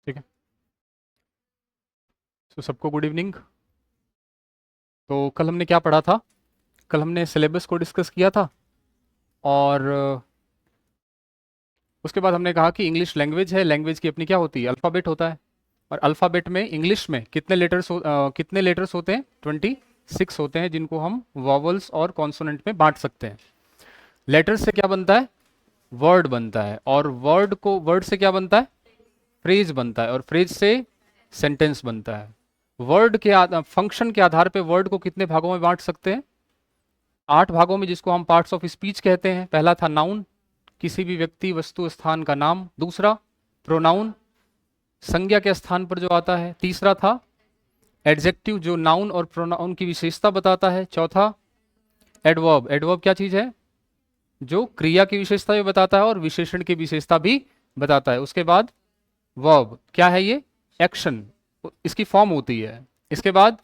ठीक है। तो सबको गुड इवनिंग। तो कल हमने क्या पढ़ा था? कल हमने सिलेबस को डिस्कस किया था और उसके बाद हमने कहा कि इंग्लिश लैंग्वेज है, लैंग्वेज की अपनी क्या होती है, अल्फ़ाबेट होता है। और अल्फ़ाबेट में इंग्लिश में कितने लेटर्स होते हैं? 26 होते हैं, जिनको हम वॉवल्स और कॉन्सोनेंट में बांट सकते हैं। लेटर से क्या बनता है? वर्ड बनता है। और वर्ड से क्या बनता है? फ्रेज बनता है। और फ्रेज से सेंटेंस बनता है। फंक्शन के आधार पे वर्ड को कितने भागों में बांट सकते हैं? 8 भागों में, जिसको हम पार्ट्स ऑफ स्पीच कहते हैं। पहला था नाउन, किसी भी व्यक्ति वस्तु स्थान का नाम। दूसरा प्रोनाउन, संज्ञा के स्थान पर जो आता है। तीसरा था एडजेक्टिव, जो नाउन और प्रोनाउन की विशेषता बताता है। चौथा एडवर्ब, एडवर्ब क्या चीज है? जो क्रिया की विशेषता भी बताता है और विशेषण की विशेषता भी बताता है। उसके बाद वर्ब, क्या है ये? एक्शन, इसकी फॉर्म होती है। इसके बाद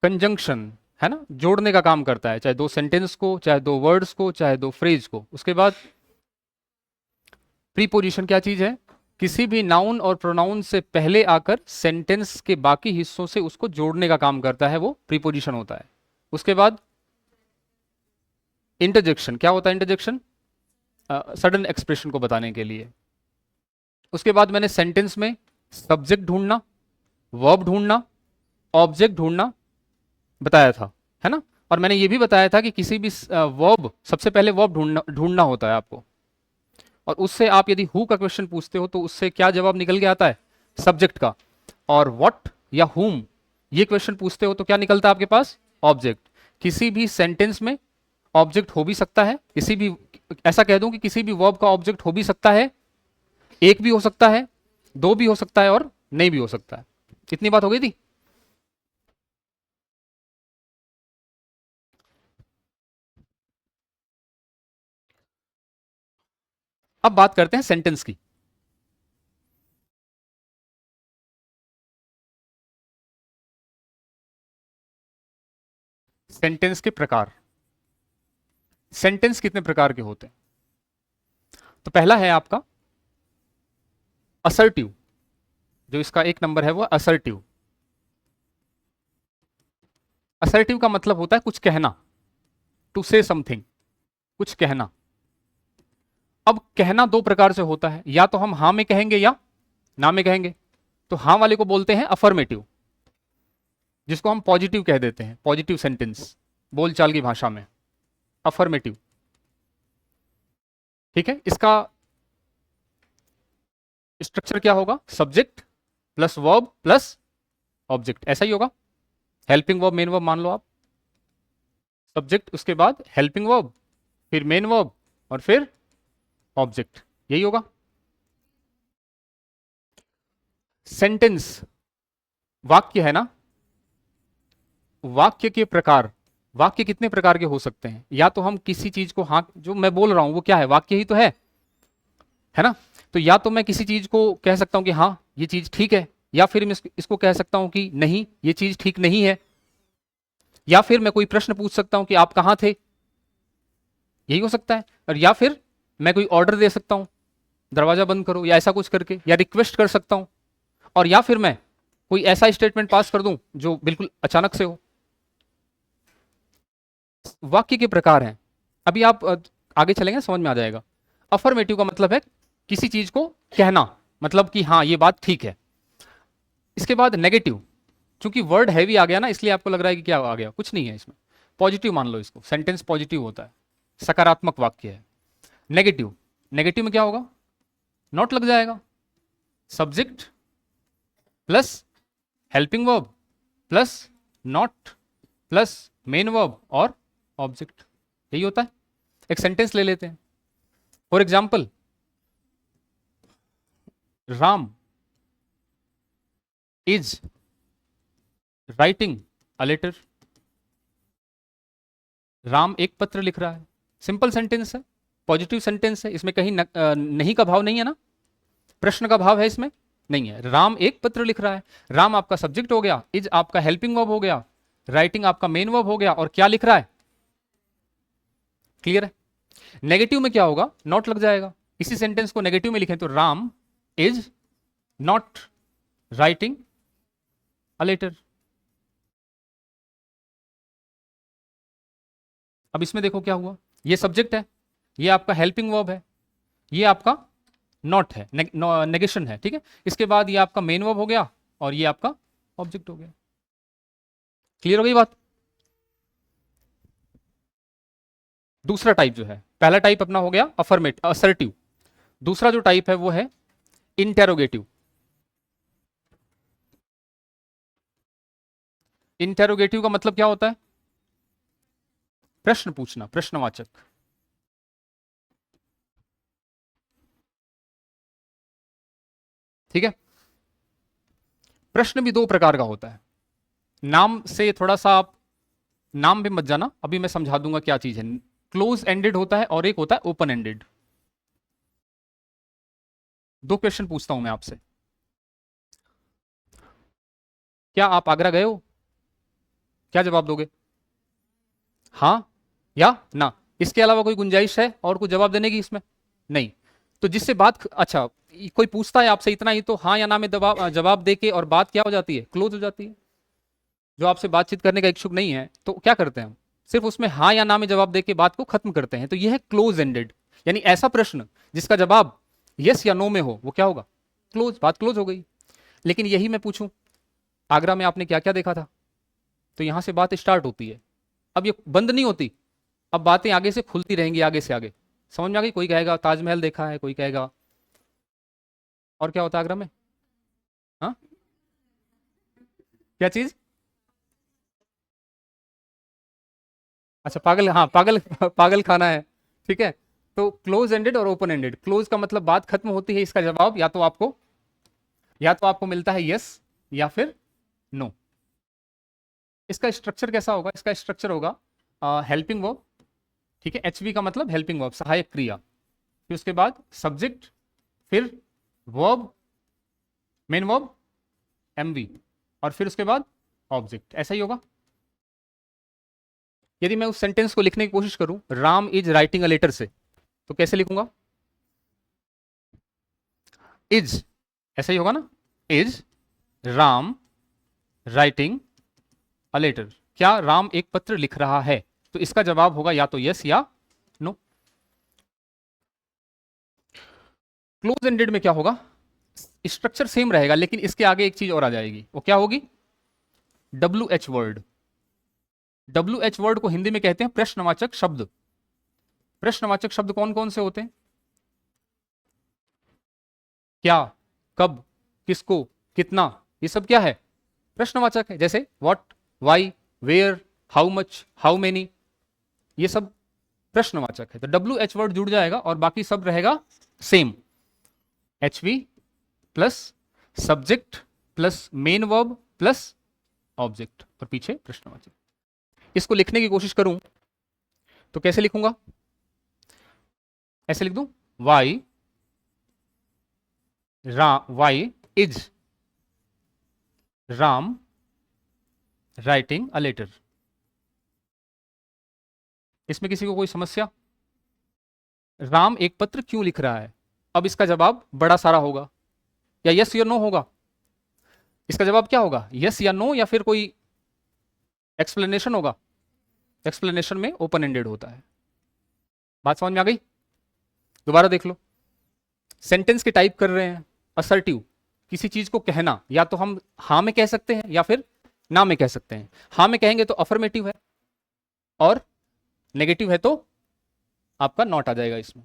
कंजंक्शन, है ना, जोड़ने का काम करता है, चाहे दो सेंटेंस को, चाहे दो वर्ड्स को, चाहे दो फ्रेज को। उसके बाद प्रीपोजिशन, क्या चीज है? किसी भी नाउन और प्रोनाउन से पहले आकर सेंटेंस के बाकी हिस्सों से उसको जोड़ने का काम करता है, वो प्रीपोजिशन होता है। उसके बाद इंटरजेक्शन, क्या होता है इंटरजेक्शन? सडन एक्सप्रेशन को बताने के लिए। उसके बाद मैंने सेंटेंस में सब्जेक्ट ढूंढना, वर्ब ढूंढना, ऑब्जेक्ट ढूंढना बताया था, है ना। और मैंने ये भी बताया था कि किसी भी वर्ब, सबसे पहले वर्ब ढूंढना ढूंढना होता है आपको। और उससे आप यदि हु का क्वेश्चन पूछते हो तो उससे क्या जवाब निकल के आता है? सब्जेक्ट का। और व्हाट या हुम ये क्वेश्चन पूछते हो तो क्या निकलता है आपके पास? ऑब्जेक्ट। किसी भी सेंटेंस में ऑब्जेक्ट हो भी सकता है, किसी भी, ऐसा कह दूं कि किसी भी वर्ब का ऑब्जेक्ट हो भी सकता है, एक भी हो सकता है, दो भी हो सकता है और नहीं भी हो सकता है। कितनी बात हो गई थी? अब बात करते हैं सेंटेंस की। सेंटेंस के प्रकार। सेंटेंस कितने प्रकार के होते हैं? तो पहला है आपका असर्टिव, जो इसका एक नंबर है वो असर्टिव। असर्टिव का मतलब होता है कुछ कहना, टू से समथिंग, कुछ कहना। अब कहना दो प्रकार से होता है, या तो हम हां में कहेंगे या ना में कहेंगे। तो हां वाले को बोलते हैं अफर्मेटिव, जिसको हम पॉजिटिव कह देते हैं, पॉजिटिव सेंटेंस बोलचाल की भाषा में, अफर्मेटिव। ठीक है। इसका स्ट्रक्चर क्या होगा? Subject plus verb plus object, ऐसा ही होगा। हेल्पिंग वर्ब, मेन वर्ब मान लो आप। सब्जेक्ट, उसके बाद हेल्पिंग वर्ब, फिर मेन वर्ब और फिर ऑब्जेक्ट, यही होगा। सेंटेंस वाक्य है ना। वाक्य के प्रकार, वाक्य कितने प्रकार के हो सकते हैं? या तो हम किसी चीज को, हाँ जो मैं बोल रहा हूं वो क्या है? वाक्य ही तो है ना। तो या तो मैं किसी चीज को कह सकता हूं कि हाँ ये चीज ठीक है, या फिर मैं इसको कह सकता हूं कि नहीं ये चीज ठीक नहीं है। या फिर मैं कोई प्रश्न पूछ सकता हूं कि आप कहां थे, यही हो सकता है। और या फिर मैं कोई ऑर्डर दे सकता हूं, दरवाजा बंद करो, या ऐसा कुछ करके, या रिक्वेस्ट कर सकता हूं। और या फिर मैं कोई ऐसा स्टेटमेंट पास कर दूं जो बिल्कुल अचानक से हो। वाक्य के प्रकार हैं। अभी आप आगे चलेंगे समझ में आ जाएगा। अफर्मेटिव का मतलब है किसी चीज को कहना, मतलब कि हाँ ये बात ठीक है। इसके बाद नेगेटिव, चूंकि वर्ड हैवी आ गया ना, इसलिए आपको लग रहा है कि क्या आ गया, कुछ नहीं है इसमें। पॉजिटिव मान लो इसको, सेंटेंस पॉजिटिव होता है, सकारात्मक वाक्य है। नेगेटिव, नेगेटिव में क्या होगा? नॉट लग जाएगा। Subject plus helping verb plus not plus main verb और ऑब्जेक्ट, यही होता है। एक सेंटेंस ले लेते हैं। For example, Ram is writing a letter. Ram एक पत्र लिख रहा है। सिंपल सेंटेंस है, पॉजिटिव सेंटेंस है, इसमें कहीं नहीं का भाव नहीं है ना, प्रश्न का भाव है इसमें नहीं है। राम एक पत्र लिख रहा है। राम आपका सब्जेक्ट हो गया, इज आपका हेल्पिंग वर्ब हो गया, राइटिंग आपका मेन वर्ब हो गया, और क्या लिख रहा है? क्लियर है। नेगेटिव में क्या होगा? नॉट लग जाएगा। इसी सेंटेंस को नेगेटिव में लिखें तो Ram is not writing a letter. अब इसमें देखो क्या हुआ, ये सब्जेक्ट है, ये आपका हेल्पिंग वर्ब है, ये आपका नॉट है, नेगेशन है, ठीक है। इसके बाद ये आपका मेन वर्ब हो गया और ये आपका ऑब्जेक्ट हो गया। क्लियर हो गई बात। दूसरा टाइप जो है, पहला टाइप अपना हो गया अफर्मेट असर्टिव, दूसरा जो टाइप है वो है इंटेरोगेटिव। इंटेरोगेटिव का मतलब क्या होता है? प्रश्न पूछना, प्रश्नवाचक। ठीक है। प्रश्न भी दो प्रकार का होता है, नाम से थोड़ा सा आप नाम पे मत जाना, अभी मैं समझा दूंगा क्या चीज है। क्लोज एंडेड होता है और एक होता है ओपन एंडेड। दो क्वेश्चन पूछता हूं मैं आपसे, क्या आप आगरा गए हो? क्या जवाब दोगे? हाँ या ना? इसके अलावा कोई गुंजाइश है और कुछ जवाब देने की इसमें? नहीं। तो जिससे बात, अच्छा, कोई पूछता है आपसे इतना ही तो हाँ या ना में जवाब जवाब दे के और बात क्या हो जाती है, क्लोज हो जाती है। जो आपसे बातचीत करने का इच्छुक नहीं है तो क्या करते हैं हम, सिर्फ उसमें हाँ या ना में जवाब देके बात को खत्म करते हैं। तो यह है क्लोज एंडेड, यानी ऐसा प्रश्न जिसका जवाब यस या नो में हो, वो क्या होगा, क्लोज, बात क्लोज हो गई। लेकिन यही मैं पूछूं, आगरा में आपने क्या क्या देखा था, तो यहां से बात स्टार्ट होती है, अब ये बंद नहीं होती, अब बातें आगे से खुलती रहेंगी, आगे से आगे। समझ में आ गई? कोई कहेगा ताजमहल देखा है, कोई कहेगा और क्या होता है आगरा में, हाँ, क्या चीज? अच्छा पागल, हाँ पागल पागल खाना है, ठीक है। तो क्लोज एंडेड और ओपन एंडेड, क्लोज का मतलब बात खत्म होती है, इसका जवाब या तो आपको मिलता है यस या फिर नो। इसका स्ट्रक्चर कैसा होगा? इसका स्ट्रक्चर होगा हेल्पिंग वर्ब, ठीक है, एचवी का मतलब हेल्पिंग वर्ब, सहायक क्रिया, फिर उसके बाद सब्जेक्ट, फिर वर्ब, मेन वर्ब, एमवी, और फिर उसके बाद ऑब्जेक्ट, ऐसा ही होगा। यदि मैं उस सेंटेंस को लिखने की कोशिश करूं, Ram is writing a letter से, तो कैसे लिखूंगा? इज, ऐसा ही होगा ना, is Ram writing a letter, क्या राम एक पत्र लिख रहा है? तो इसका जवाब होगा या तो यस या नो। क्लोज एंडेड में क्या होगा, स्ट्रक्चर सेम रहेगा लेकिन इसके आगे एक चीज और आ जाएगी, वो क्या होगी, W H word. W H word को हिंदी में कहते हैं प्रश्नवाचक शब्द। प्रश्नवाचक शब्द कौन कौन से होते हैं? क्या, कब, किसको, कितना, ये सब क्या है, प्रश्नवाचक है। जैसे what, why, where, how much, how many, ये सब प्रश्नवाचक है। तो डब्ल्यू एच वर्ड जुड़ जाएगा और बाकी सब रहेगा same, H we plus subject plus main verb plus object और पीछे प्रश्नवाचक। इसको लिखने की कोशिश करूं तो कैसे लिखूंगा, ऐसे लिख दूं, why why is Ram writing a letter. इसमें किसी को कोई समस्या? राम एक पत्र क्यों लिख रहा है, अब इसका जवाब बड़ा सारा होगा, या यस या नो होगा। इसका जवाब क्या होगा, यस या नो, या फिर कोई एक्सप्लेनेशन होगा। एक्सप्लेनेशन में ओपन एंडेड होता है। बात समझ में आ गई? दोबारा देख लो, सेंटेंस के टाइप कर रहे हैं, असर्टिव, किसी चीज को कहना, या तो हम हाँ में कह सकते हैं या फिर ना में कह सकते हैं। हाँ में कहेंगे तो अफर्मेटिव है, और नेगेटिव है तो आपका नॉट आ जाएगा इसमें।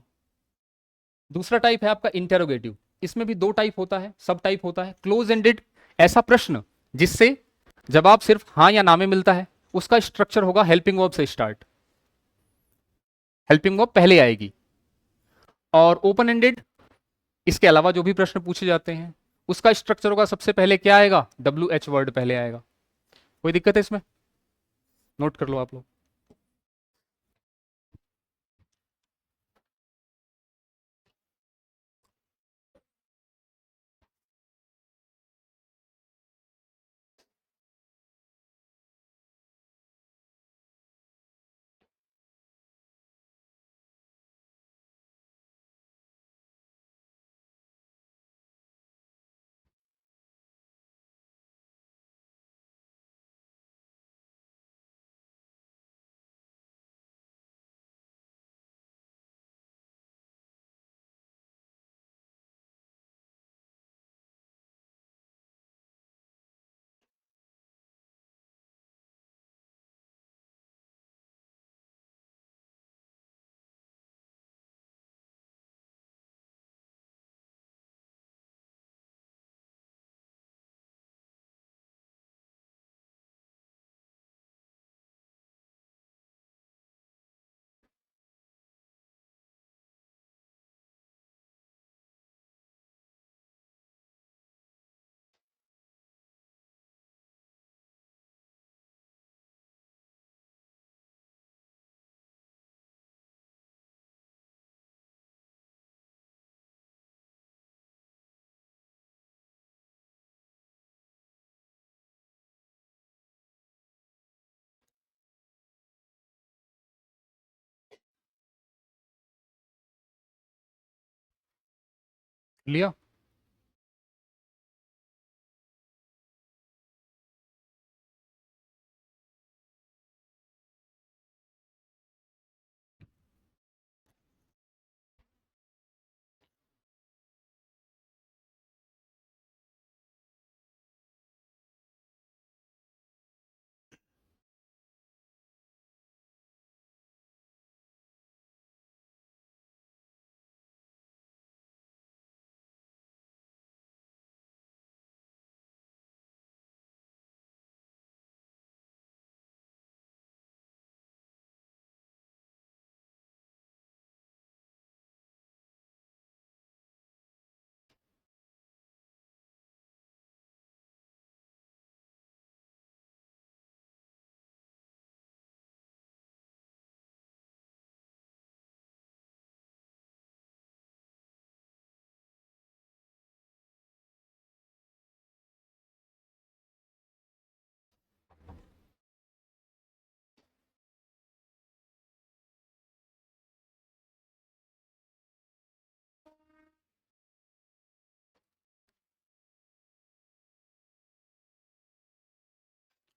दूसरा टाइप है आपका इंटेरोगेटिव, इसमें भी दो टाइप होता है, सब टाइप होता है। क्लोज एंडेड, ऐसा प्रश्न जिससे जवाब सिर्फ हाँ या ना में मिलता है, उसका स्ट्रक्चर होगा हेल्पिंग वर्ब से स्टार्ट, हेल्पिंग वर्ब पहले आएगी। और ओपन एंडेड, इसके अलावा जो भी प्रश्न पूछे जाते हैं उसका स्ट्रक्चर होगा, सबसे पहले क्या आएगा, डब्ल्यू एच वर्ड पहले आएगा। कोई दिक्कत है इसमें? नोट कर लो आप लोग। लिया।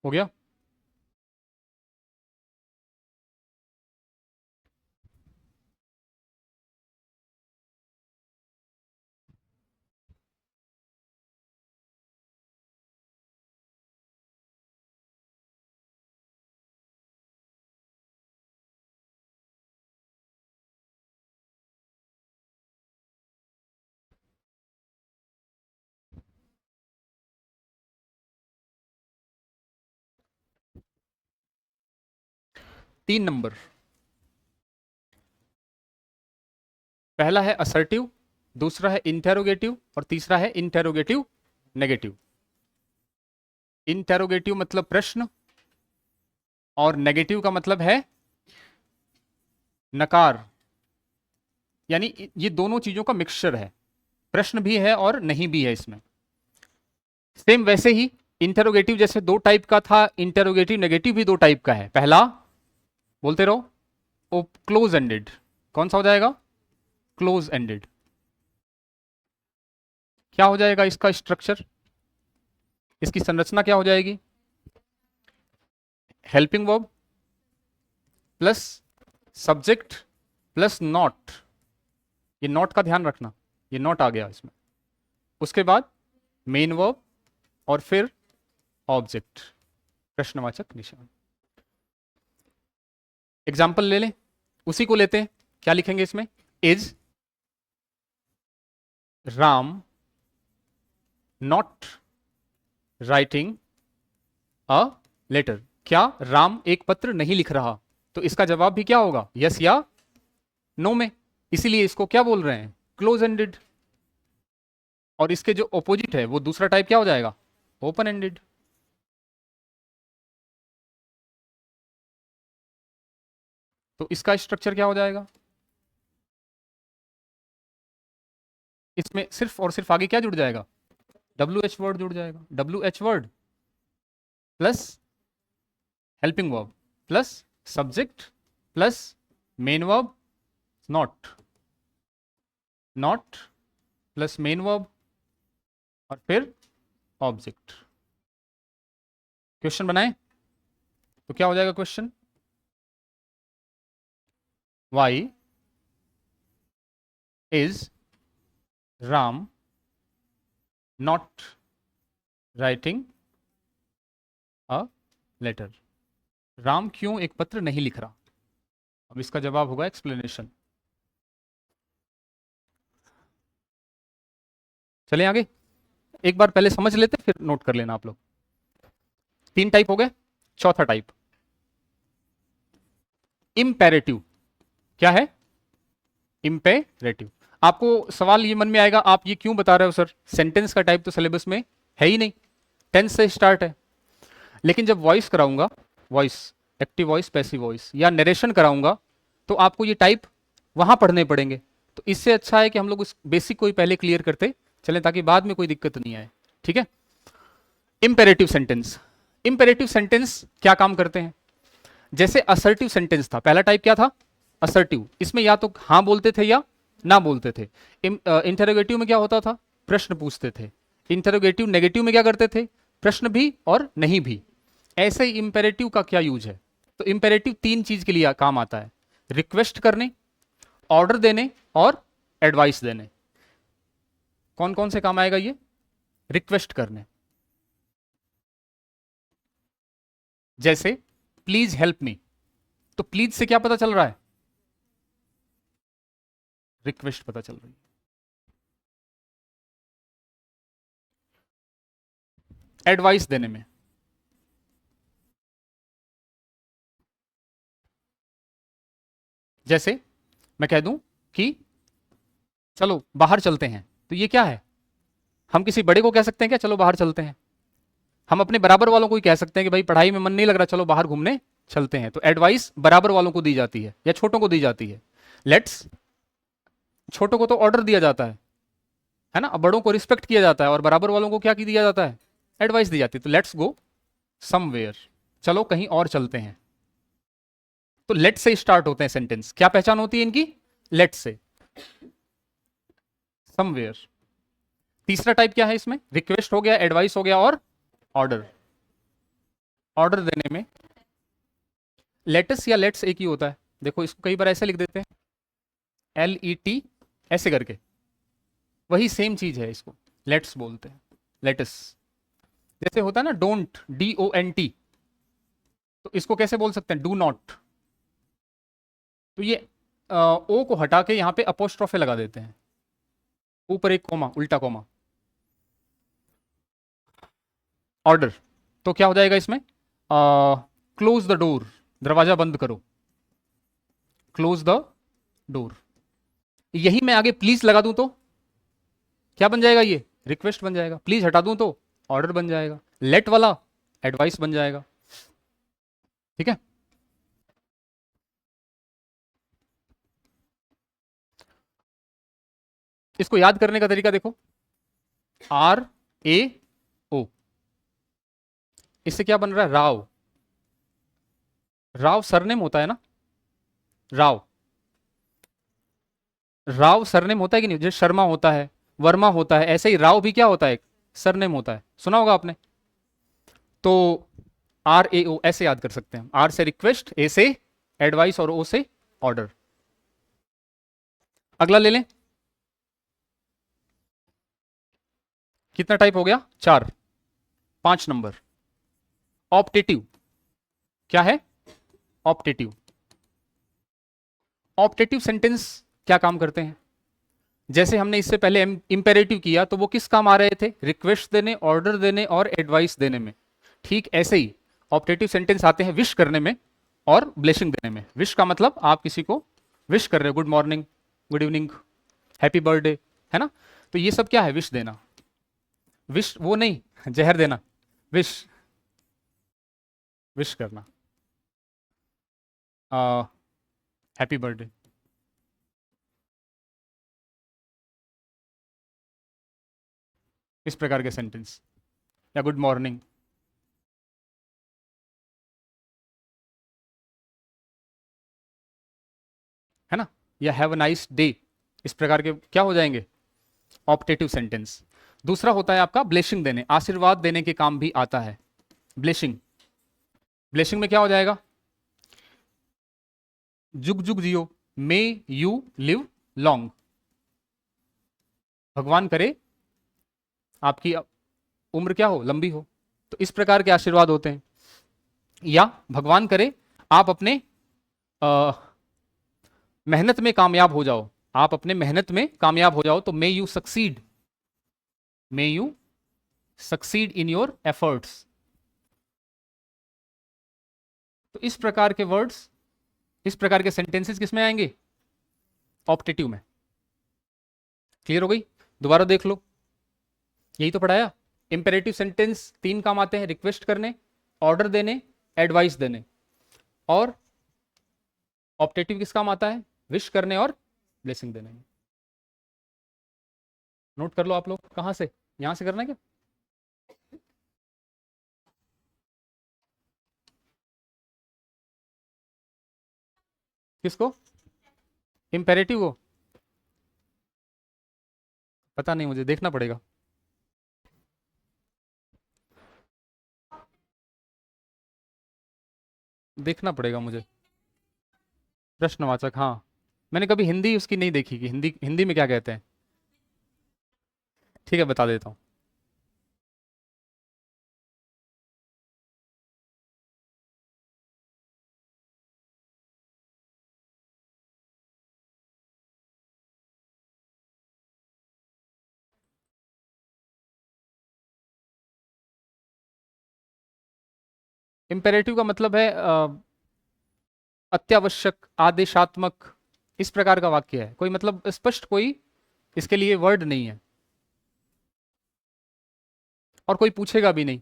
हो गया। तीन नंबर, पहला है असर्टिव, दूसरा है इंटेरोगेटिव और तीसरा है इंटेरोगेटिव नेगेटिव। इंटेरोगेटिव मतलब प्रश्न और नेगेटिव का मतलब है नकार, यानी ये दोनों चीजों का मिक्सचर है, प्रश्न भी है और नहीं भी है इसमें। सेम वैसे ही इंटेरोगेटिव जैसे दो टाइप का था, इंटेरोगेटिव नेगेटिव भी दो टाइप का है। पहला बोलते रहो, वो क्लोज एंडेड। कौन सा हो जाएगा? Close ended. क्या हो जाएगा इसका स्ट्रक्चर, इसकी संरचना क्या हो जाएगी? Helping verb plus subject plus not. ये नॉट का ध्यान रखना, ये नॉट आ गया इसमें। उसके बाद मेन वर्ब और फिर ऑब्जेक्ट, प्रश्नवाचक निशान। एग्जाम्पल ले लें, उसी को लेते हैं। क्या लिखेंगे इसमें? Is Ram not writing a letter. क्या राम एक पत्र नहीं लिख रहा? तो इसका जवाब भी क्या होगा? यस या नो में। इसीलिए इसको क्या बोल रहे हैं? Close ended. और इसके जो ऑपोजिट है वो दूसरा टाइप क्या हो जाएगा? Open ended. तो इसका स्ट्रक्चर क्या हो जाएगा? इसमें सिर्फ और सिर्फ आगे क्या जुड़ जाएगा? डब्ल्यू एच वर्ड जुड़ जाएगा। W H word plus helping verb plus subject plus main verb not, not plus main verb और फिर ऑब्जेक्ट। क्वेश्चन बनाए तो क्या हो जाएगा question? Why is Ram not writing a letter. Ram क्यों एक पत्र नहीं लिख रहा? अब इसका जवाब होगा एक्सप्लेनेशन। चले आगे, एक बार पहले समझ लेते फिर नोट कर लेना आप लोग। तीन टाइप हो गए, चौथा टाइप इंपेरेटिव। क्या है? इंपेरेटिव। आपको सवाल ये मन में आएगा, आप ये क्यों बता रहे हो सर? सेंटेंस का टाइप तो सिलेबस में है ही नहीं, टेंस से स्टार्ट है। लेकिन जब वॉइस कराऊंगा, voice, active voice, passive voice या नरेशन कराऊंगा, तो आपको ये टाइप वहां पढ़ने पड़ेंगे। तो इससे अच्छा है कि हम लोग उस बेसिक को ही पहले क्लियर करते चलें, ताकि बाद में कोई दिक्कत नहीं आए। ठीक है? Imperative sentence. इंपेरेटिव सेंटेंस क्या काम करते हैं? जैसे असर्टिव सेंटेंस था, पहला टाइप क्या था? असर्टिव। इसमें या तो हां बोलते थे या ना बोलते थे। इंटरोगेटिव में क्या होता था, प्रश्न पूछते थे। इंटरोगेटिव नेगेटिव में क्या करते थे, प्रश्न भी और नहीं भी। ऐसे ही इंपेरेटिव का क्या यूज है, तो इंपेरेटिव तीन चीज के लिए काम आता है, रिक्वेस्ट करने, ऑर्डर देने और एडवाइस देने। कौन कौन से काम आएगा ये, रिक्वेस्ट करने, जैसे प्लीज हेल्प मी, तो प्लीज से क्या पता चल रहा है, रिक्वेस्ट पता चल रही है। एडवाइस देने में, जैसे मैं कह दूं कि चलो बाहर चलते हैं, तो ये क्या है, हम किसी बड़े को कह सकते हैं क्या चलो बाहर चलते हैं, हम अपने बराबर वालों को ही कह सकते हैं कि भाई पढ़ाई में मन नहीं लग रहा, चलो बाहर घूमने चलते हैं। तो एडवाइस बराबर वालों को दी जाती है या छोटों को दी जाती है। लेट्स, छोटों को तो ऑर्डर दिया जाता है ना, अब बड़ों को रिस्पेक्ट किया जाता है, और बराबर वालों को क्या दिया जाता है, एडवाइस दी जाती है। तो लेट्स गो समवेयर, चलो कहीं और चलते हैं। तो लेट से स्टार्ट होते हैं सेंटेंस, क्या पहचान होती है इनकी, लेट से, समवेयर। तीसरा टाइप क्या है इसमें, रिक्वेस्ट हो गया, एडवाइस हो गया और ऑर्डर। ऑर्डर देने में लेटस या लेट्स एक ही होता है, देखो इसको कई बार ऐसे लिख देते हैं, LET ऐसे करके, वही सेम चीज है, इसको लेट्स बोलते हैं, लेटस। जैसे होता है ना डोंट, DONT, तो इसको कैसे बोल सकते हैं, डू नॉट। तो ये ओ को हटा के यहां पे अपोस्ट्रोफे लगा देते हैं, ऊपर एक कोमा, उल्टा कोमा। ऑर्डर, तो क्या हो जाएगा इसमें, क्लोज द डोर, दरवाजा बंद करो, क्लोज द डोर। यही मैं आगे प्लीज लगा दूं तो क्या बन जाएगा, ये रिक्वेस्ट बन जाएगा। प्लीज हटा दूं तो ऑर्डर बन जाएगा। लेट वाला एडवाइस बन जाएगा। ठीक है, इसको याद करने का तरीका देखो, RAO, इससे क्या बन रहा है, राव। राव सरनेम होता है ना, राव, राव सरनेम होता है कि नहीं, जैसे शर्मा होता है, वर्मा होता है, ऐसे ही राव भी क्या होता है, सरनेम होता है, सुना होगा आपने। तो RAO ऐसे याद कर सकते हैं, आर से रिक्वेस्ट, ए से एडवाइस और ओ से ऑर्डर। अगला ले लें, कितना टाइप हो गया, 4, 5 नंबर। ऑप्टेटिव, क्या है, ऑप्टेटिव। ऑप्टेटिव सेंटेंस क्या काम करते हैं, जैसे हमने इससे पहले इंपेरेटिव किया, तो वो किस काम आ रहे थे, रिक्वेस्ट देने, ऑर्डर देने और एडवाइस देने में। ठीक ऐसे ही ऑप्टेटिव सेंटेंस आते हैं विश करने में और ब्लेसिंग देने में। विश का मतलब आप किसी को विश कर रहे हो, good morning, good evening, happy birthday, है ना। तो ये सब क्या है, विश देना। विश वो नहीं जहर देना, विश, विश करना, हैप्पी बर्थडे। इस प्रकार के सेंटेंस, या गुड मॉर्निंग, है ना, या हैव अ नाइस डे, इस प्रकार के क्या हो जाएंगे, ऑप्टेटिव सेंटेंस। दूसरा होता है आपका ब्लेसिंग देने, आशीर्वाद देने के काम भी आता है ब्लेसिंग। ब्लेसिंग में क्या हो जाएगा, जुग जुग जियो, मे यू लिव लॉन्ग, भगवान करे आपकी उम्र क्या हो, लंबी हो। तो इस प्रकार के आशीर्वाद होते हैं। या भगवान करे आप अपने अ, मेहनत में कामयाब हो जाओ, आप अपने मेहनत में कामयाब हो जाओ, तो may you succeed, may you succeed in your efforts. तो इस प्रकार के वर्ड्स, इस प्रकार के सेंटेंसेस किस में आएंगे, ऑप्टेटिव में। क्लियर हो गई, दोबारा देख लो, यही तो पढ़ाया। इंपेरेटिव सेंटेंस तीन काम आते हैं, रिक्वेस्ट करने, ऑर्डर देने, एडवाइस देने। और ऑप्टेटिव किस काम आता है, विश करने और ब्लेसिंग देने में। नोट कर लो आप लोग, कहां से, यहां से करना है क्या, किसको, इंपेरेटिव को। पता नहीं, मुझे देखना पड़ेगा। देखना पड़ेगा मुझे। प्रश्नवाचक, हाँ। मैंने कभी हिंदी उसकी नहीं देखी कि हिंदी हिंदी में क्या कहते हैं। ठीक है, बता देता हूँ। इम्पेरेटिव का मतलब है अत्यावश्यक, आदेशात्मक, इस प्रकार का वाक्य है। कोई मतलब स्पष्ट कोई इसके लिए वर्ड नहीं है, और कोई पूछेगा भी नहीं,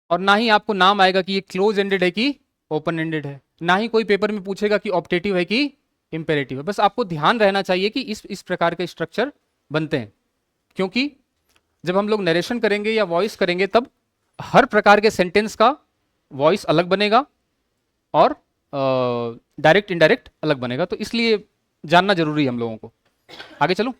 और ना ही आपको नाम आएगा कि ये क्लोज एंडेड है कि ओपन एंडेड है। ना ही कोई पेपर में पूछेगा कि ऑप्टेटिव है कि इम्पेरेटिव है। बस आपको ध्यान रहना चाहिए कि इस प्रकार के स्ट्रक्चर बनते हैं, क्योंकि जब हम लोग नरेशन करेंगे या वॉइस करेंगे, तब हर प्रकार के सेंटेंस का वॉइस अलग बनेगा और डायरेक्ट इनडायरेक्ट अलग बनेगा। तो इसलिए जानना जरूरी है हम लोगों को। आगे चलो।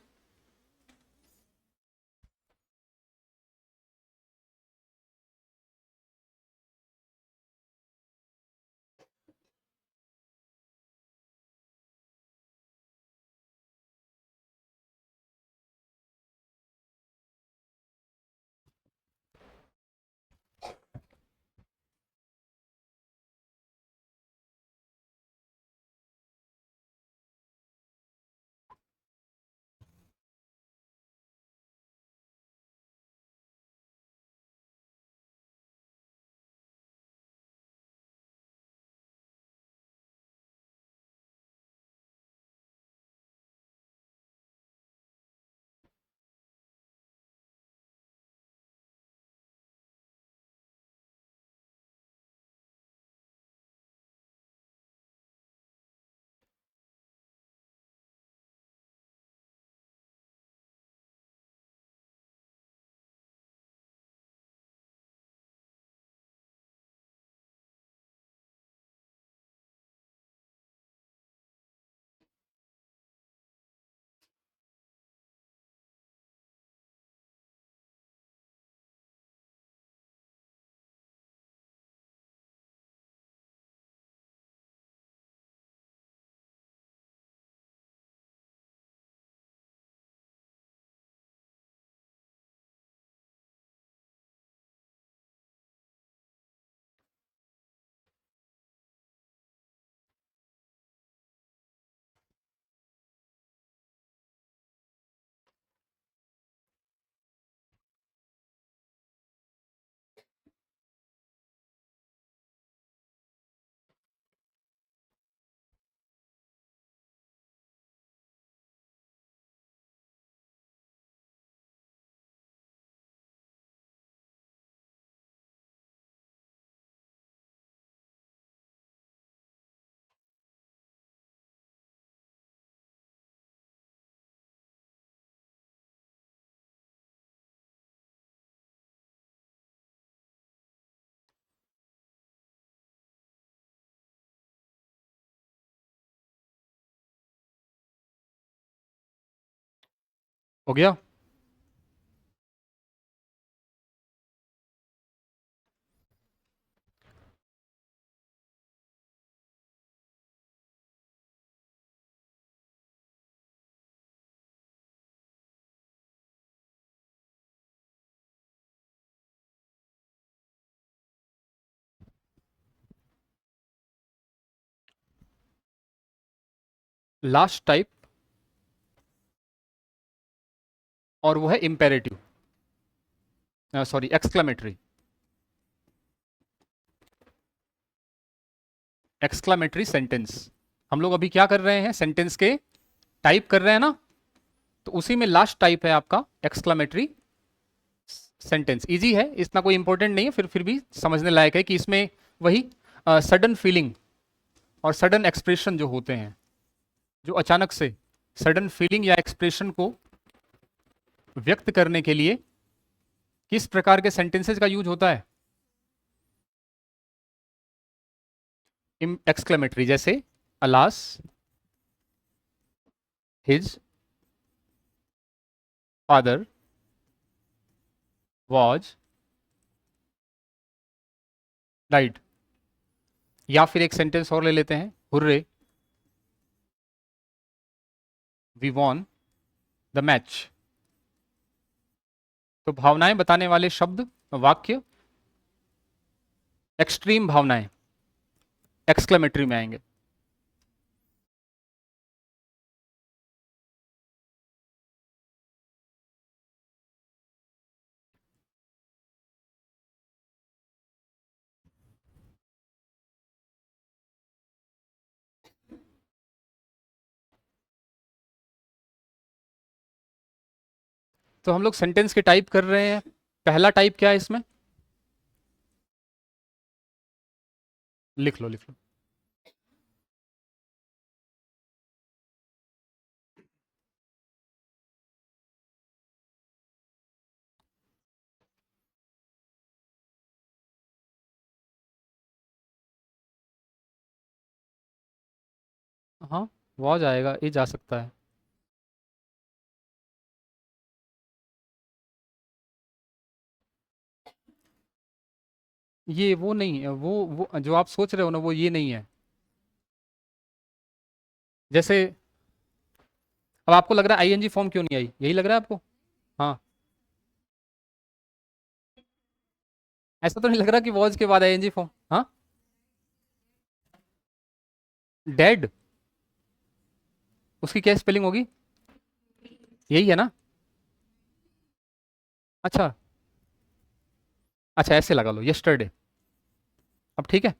हो गया। लास्ट टाइप, और वो है imperative, sorry exclamatory. Exclamatory sentence. हम लोग अभी क्या कर रहे हैं, सेंटेंस के टाइप कर रहे हैं ना। तो उसी में लास्ट टाइप है आपका एक्सक्लामेटरी सेंटेंस। इजी है, इतना कोई इंपॉर्टेंट नहीं है, फिर भी समझने लायक है कि इसमें वही सडन फीलिंग और सडन एक्सप्रेशन जो होते हैं, जो अचानक से सडन फीलिंग या एक्सप्रेशन को व्यक्त करने के लिए किस प्रकार के सेंटेंसेस का यूज होता है। एक्सक्लेमेटरी, जैसे alas, his, father was died. या फिर एक सेंटेंस और ले लेते हैं, hurray we won the match. तो भावनाएं बताने वाले शब्द, वाक्य एक्सट्रीम भावनाएं एक्सक्लेमेटरी में आएंगे। तो हम लोग सेंटेंस के टाइप कर रहे हैं। पहला टाइप क्या है इसमें? लिख लो लिख लो। हाँ, वॉज आएगा, ये जा सकता है। ये वो नहीं है, वो जो आप सोच रहे हो ना, वो ये नहीं है। जैसे अब आपको लग रहा है आईएनजी फॉर्म क्यों नहीं आई, यही लग रहा है आपको? हाँ, ऐसा तो नहीं लग रहा कि वॉज के बाद आईएनजी फॉर्म? हाँ, डेड, उसकी क्या स्पेलिंग होगी? यही है ना? अच्छा, अच्छा, ऐसे लगा लो, यस्टरडे। अब ठीक है।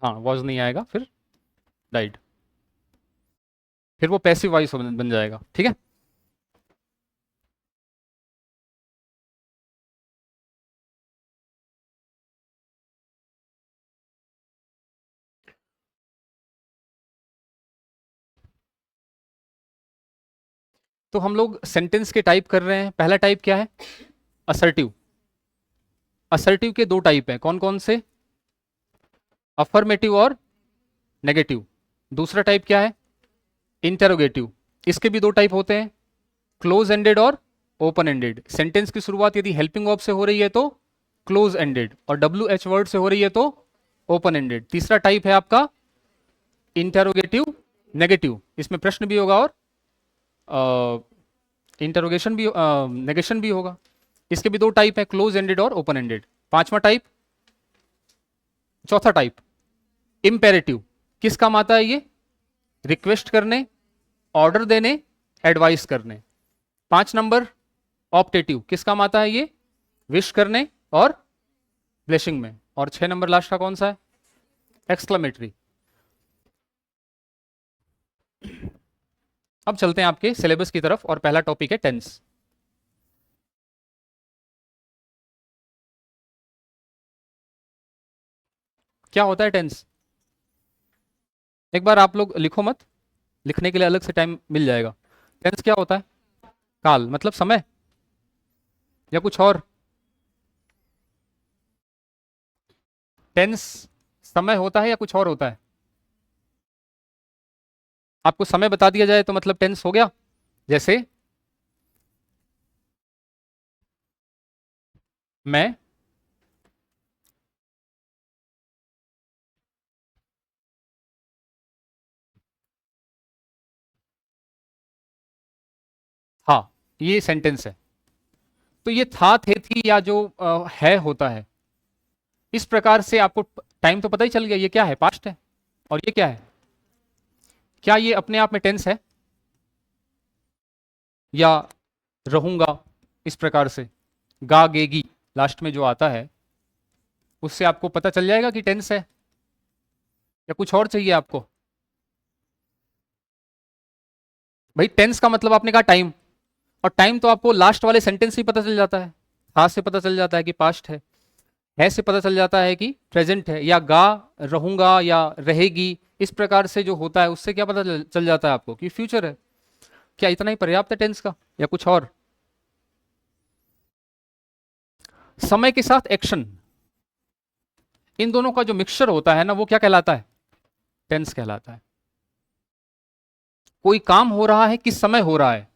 हाँ, वॉज नहीं आएगा, फिर डाइड, फिर वो पैसिव वॉइस बन जाएगा। ठीक है। तो हम लोग सेंटेंस के टाइप कर रहे हैं। पहला टाइप क्या है? असर्टिव। असर्टिव के दो टाइप हैं, कौन कौन से? अफर्मेटिव और नेगेटिव। दूसरा टाइप क्या है? इंटेरोगेटिव। इसके भी दो टाइप होते हैं, क्लोज एंडेड और ओपन एंडेड। सेंटेंस की शुरुआत यदि हेल्पिंग वर्ब से हो रही है तो क्लोज एंडेड, और डब्ल्यू एच वर्ड से हो रही है तो ओपन एंडेड। तीसरा टाइप है आपका इंटेरोगेटिव नेगेटिव। इसमें प्रश्न भी होगा और इंटरोगेशन भी, नेगेशन भी होगा। इसके भी दो टाइप है, क्लोज एंडेड और ओपन एंडेड। पांचवा टाइप, चौथा टाइप इंपेरेटिव। किस काम आता है ये? रिक्वेस्ट करने, ऑर्डर देने, एडवाइस करने। 5 नंबर ऑप्टेटिव, किस काम आता है ये? विश करने और ब्लेसिंग में। और 6 नंबर लास्ट का कौन सा है? एक्सक्लेमेटरी। अब चलते हैं आपके सिलेबस की तरफ, और पहला टॉपिक है टेंस। क्या होता है टेंस? एक बार आप लोग लिखो मत, लिखने के लिए अलग से टाइम मिल जाएगा। टेंस क्या होता है? काल मतलब समय, या कुछ और? टेंस समय होता है या कुछ और होता है? आपको समय बता दिया जाए तो मतलब टेंस हो गया। जैसे मैं, हाँ, ये सेंटेंस है। तो ये था, थे, थी, या जो है होता है, इस प्रकार से आपको टाइम तो पता ही चल गया ये क्या है, पास्ट है। और ये क्या है? क्या ये अपने आप में टेंस है, या रहूंगा, इस प्रकार से गा गेगी लास्ट में जो आता है, उससे आपको पता चल जाएगा कि टेंस है, या कुछ और चाहिए आपको? भाई टेंस का मतलब आपने कहा टाइम, और टाइम तो आपको लास्ट वाले सेंटेंस से ही पता चल जाता है। था से पता चल जाता है कि पास्ट है से पता चल जाता है कि प्रेजेंट है, या गा रहूंगा या रहेगी, इस प्रकार से जो होता है उससे क्या पता चल जाता है आपको कि फ्यूचर है। क्या इतना ही पर्याप्त है टेंस का, या कुछ और? समय के साथ एक्शन, इन दोनों का जो मिक्सचर होता है ना, वो क्या कहलाता है? टेंस कहलाता है। कोई काम हो रहा है, किस समय हो रहा है,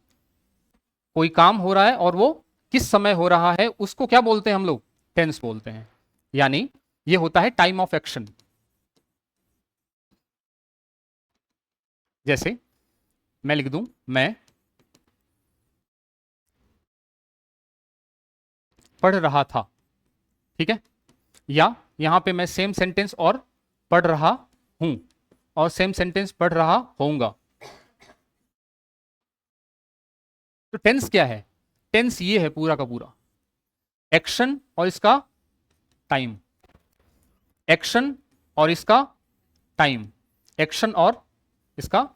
कोई काम हो रहा है और वो किस समय हो रहा है, उसको क्या बोलते हैं हम लोग? टेंस बोलते हैं। यानी ये होता है टाइम ऑफ एक्शन। जैसे मैं लिख दूं, मैं पढ़ रहा था, ठीक है? या यहां पे मैं सेम सेंटेंस और पढ़ रहा हूं और सेम सेंटेंस पढ़ रहा होऊंगा। तो टेंस क्या है? टेंस ये है पूरा का पूरा एक्शन और इसका टाइम, एक्शन और इसका टाइम, एक्शन और इसका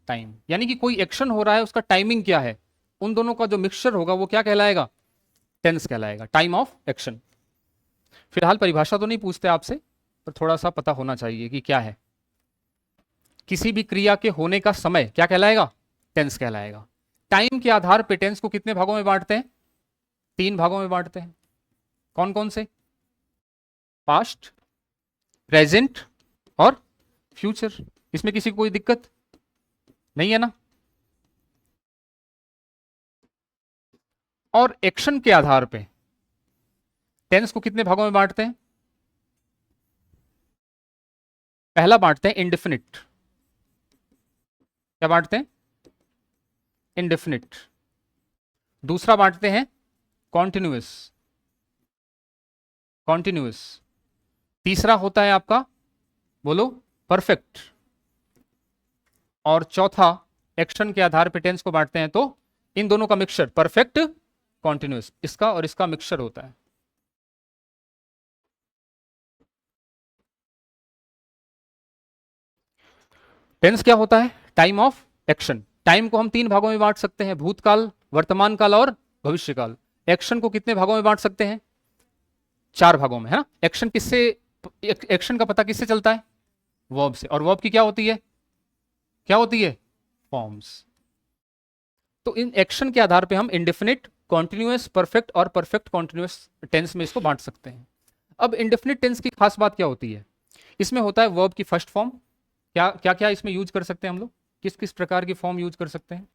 टाइम। यानी कि कोई एक्शन हो रहा है, उसका टाइमिंग क्या है, उन दोनों का जो मिक्सचर होगा वो क्या कहलाएगा? टेंस कहलाएगा, टाइम ऑफ एक्शन। फिलहाल परिभाषा तो नहीं पूछते आपसे, पर थोड़ा सा पता होना चाहिए कि क्या है। किसी भी क्रिया के होने का समय क्या कहलाएगा? टेंस कहलाएगा। टाइम के आधार पे टेंस को कितने भागों में बांटते हैं? 3 भागों में बांटते हैं। कौन कौन से? पास्ट, प्रेजेंट और फ्यूचर। इसमें किसी को कोई दिक्कत नहीं है ना? और एक्शन के आधार पे टेंस को कितने भागों में बांटते हैं? पहला बांटते हैं इंडेफिनिट। क्या बांटते हैं? इंडेफिनिट। दूसरा बांटते हैं कॉन्टिन्यूअस, कॉन्टिन्यूअस। तीसरा होता है आपका, बोलो, परफेक्ट। और चौथा एक्शन के आधार पे टेंस को बांटते हैं तो इन दोनों का मिक्सचर परफेक्ट कॉन्टिन्यूअस, इसका और इसका मिक्सचर होता है। टेंस क्या होता है? Time of action. टाइम को हम 3 भागों में बांट सकते हैं, भूतकाल, वर्तमान काल और भविष्यकाल। एक्शन को कितने भागों में बांट सकते हैं? 4 भागों में, है ना? एक्शन किससे, एक्शन का पता किससे चलता है? वर्ब से। और वर्ब की क्या होती है? क्या होती है? फॉर्म्स। तो इन एक्शन के आधार पे हम इंडेफिनिट, कॉन्टिन्यूअस, परफेक्ट और परफेक्ट कॉन्टिन्यूअस टेंस में इसको बांट सकते हैं। अब इंडेफिनिट टेंस की खास बात क्या होती है? इसमें होता है वर्ब की फर्स्ट फॉर्म। क्या क्या क्या इसमें यूज कर सकते हैं हम लोग? किस किस प्रकार की फॉर्म यूज कर सकते हैं?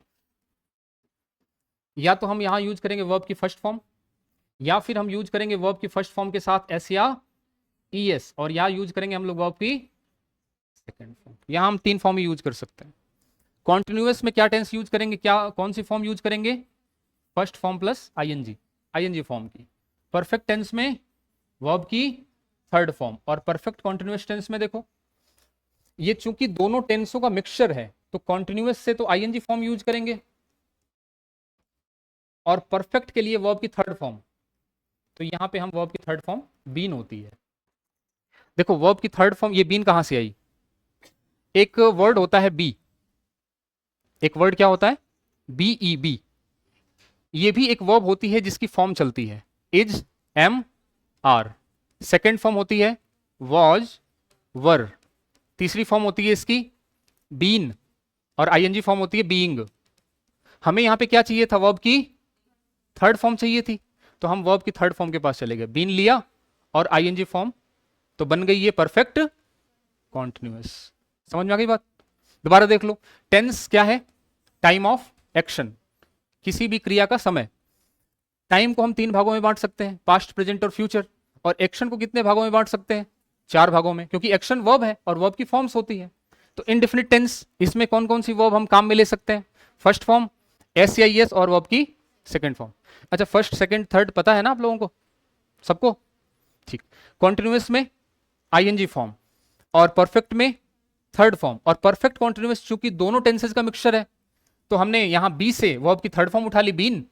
या तो हम यहां यूज करेंगे वर्ब की फर्स्ट फॉर्म, या फिर हम यूज करेंगे वर्ब की फर्स्ट फॉर्म के साथ एस या ई एस, और या यूज करेंगे हम लोग वर्ब की सेकंड फॉर्म। यहां हम 3 फॉर्म यूज कर सकते हैं। कॉन्टिन्यूअस में क्या टेंस यूज करेंगे, क्या कौन सी फॉर्म यूज करेंगे? First form plus ING, ING form की। परफेक्ट टेंस में वर्ब की थर्ड फॉर्म। और परफेक्ट कॉन्टिन्यूअस टेंस में देखो, ये चूंकि दोनों टेंसों का मिक्सचर है तो कॉन्टिन्यूअस से तो आईएनजी फॉर्म यूज करेंगे, और परफेक्ट के लिए वर्ब की थर्ड फॉर्म, तो यहां पे हम वर्ब की थर्ड फॉर्म बीन होती है। देखो वर्ब की थर्ड फॉर्म, ये बीन कहां से आई? एक वर्ड होता है बी, एक वर्ड क्या होता है? B E be. ये भी एक वर्ब होती है जिसकी फॉर्म चलती है is, am, are. Second form होती है वॉज, वर। तीसरी फॉर्म होती है इसकी बीन, और आईएनजी फॉर्म होती है बीइंग। हमें यहां पे क्या चाहिए था? वर्ब की थर्ड फॉर्म चाहिए थी, तो हम वर्ब की थर्ड फॉर्म के पास चले गए, बीन लिया और आईएनजी फॉर्म, तो बन गई ये परफेक्ट कॉन्टिन्यूअस। समझ में आ गई बात? दोबारा देख लो, टेंस क्या है? टाइम ऑफ एक्शन, किसी भी क्रिया का समय। टाइम को हम 3 भागों में बांट सकते हैं, पास्ट, प्रेजेंट और फ्यूचर। और एक्शन को कितने भागों में बांट सकते हैं? 4 भागों में, क्योंकि एक्शन वर्ब है और वर्ब की फॉर्म्स होती है। तो इनडेफिनिट टेंस, इसमें कौन कौन सी वर्ब हम काम में ले सकते हैं? फर्स्ट फॉर्म एस या एस, और वर्ब की सेकंड फॉर्म। अच्छा, फर्स्ट सेकंड थर्ड पता है ना आप लोगों को, सबको? ठीक। कॉन्टिन्यूअस में आईएनजी फॉर्म, और परफेक्ट में थर्ड फॉर्म। और परफेक्ट कॉन्टिन्यूअस चूंकि दोनों टेंसेस का मिक्सचर है, तो हमने यहां बी से वर्ब की थर्ड फॉर्म उठा ली बीन,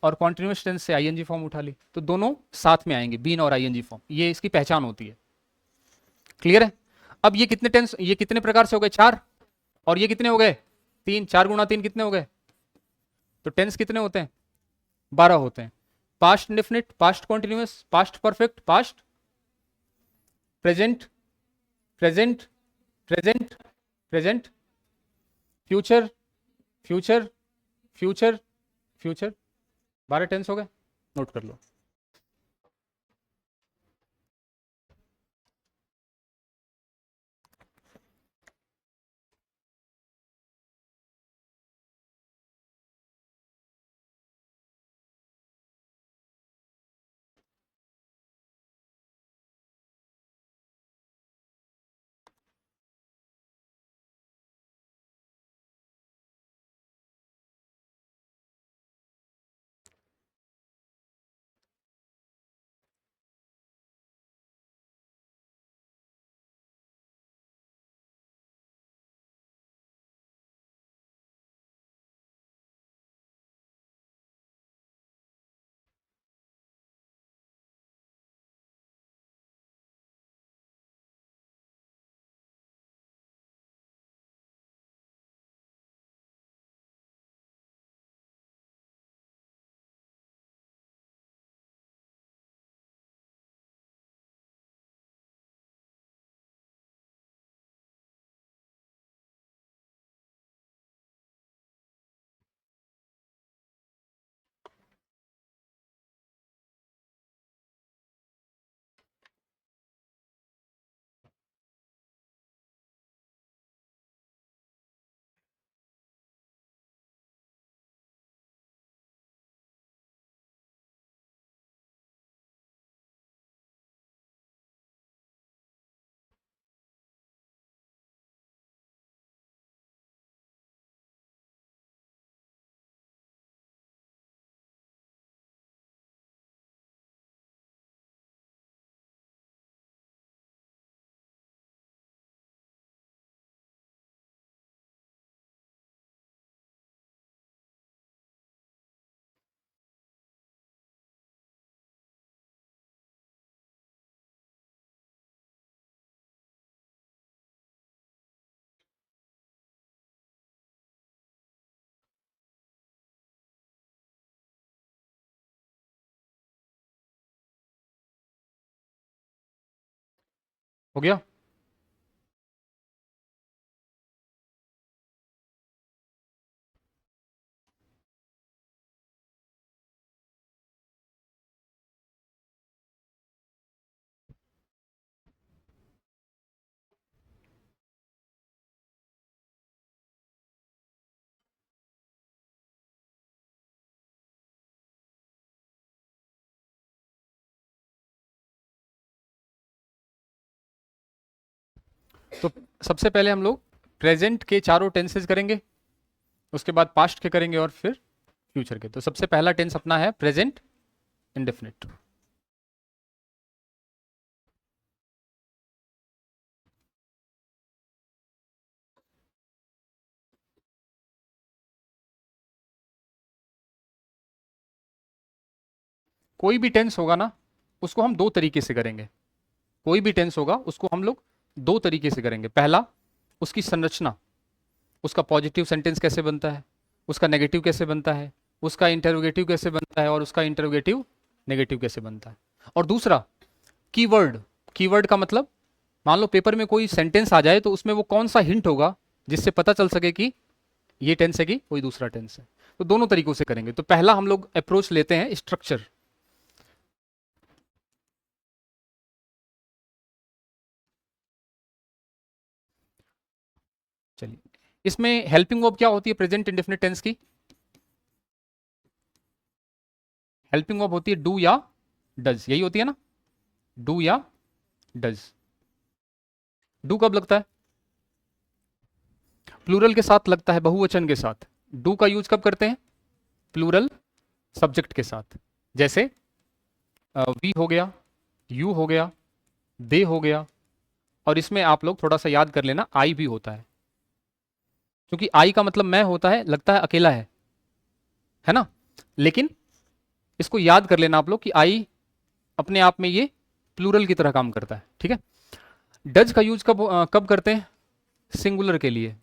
और कॉन्टिन्यूअस टेंस से आईएनजी फॉर्म उठा ली, तो दोनों साथ में आएंगे, बीन और आईएनजी फॉर्म। ये इसकी पहचान होती है। क्लियर है? अब ये कितने टेंस, ये कितने प्रकार से हो गए? 4। और ये कितने हो गए? 3। 4 गुणा 3 कितने हो गए? तो टेंस कितने होते हैं? 12 होते हैं। Past indefinite, past continuous, past perfect, past present, present, present, present, future, future, future, future. 12 tense हो गए, नोट कर लो। हो गया। तो सबसे पहले हम लोग प्रेजेंट के चारों टेंसेस करेंगे, उसके बाद पास्ट के करेंगे और फिर फ्यूचर के। तो सबसे पहला टेंस अपना है प्रेजेंट इंडेफिनिट। कोई भी टेंस होगा ना, उसको हम दो तरीके से करेंगे। कोई भी टेंस होगा उसको हम लोग दो तरीके से करेंगे। पहला, उसकी संरचना, उसका पॉजिटिव सेंटेंस कैसे बनता है, उसका नेगेटिव कैसे बनता है, उसका इंटरोगेटिव कैसे बनता है और उसका इंटरोगेटिव नेगेटिव कैसे बनता है। और दूसरा, कीवर्ड। कीवर्ड का मतलब, मान लो पेपर में कोई सेंटेंस आ जाए तो उसमें वो कौन सा हिंट होगा जिससे पता चल सके कि ये टेंस है कि कोई दूसरा टेंस है। तो दोनों तरीकों से करेंगे। तो पहला हम लोग अप्रोच लेते हैं स्ट्रक्चर। चलिए, इसमें हेल्पिंग वर्ब क्या होती है प्रेजेंट इंडेफिनिट टेंस की? हेल्पिंग वर्ब होती है डू या डज, यही होती है ना, डू या डज। डू कब लगता है? प्लूरल के साथ लगता है, बहुवचन के साथ। डू का यूज कब करते हैं? प्लूरल सब्जेक्ट के साथ। जैसे वी हो गया, यू हो गया, दे हो गया। और इसमें आप लोग थोड़ा सा याद कर लेना, आई भी होता है, क्योंकि आई का मतलब मैं होता है, लगता है अकेला है ना। लेकिन इसको याद कर लेना आप लोग कि आई अपने आप में ये प्लूरल की तरह काम करता है, ठीक है। डज का यूज कब करते हैं? सिंगुलर के लिए,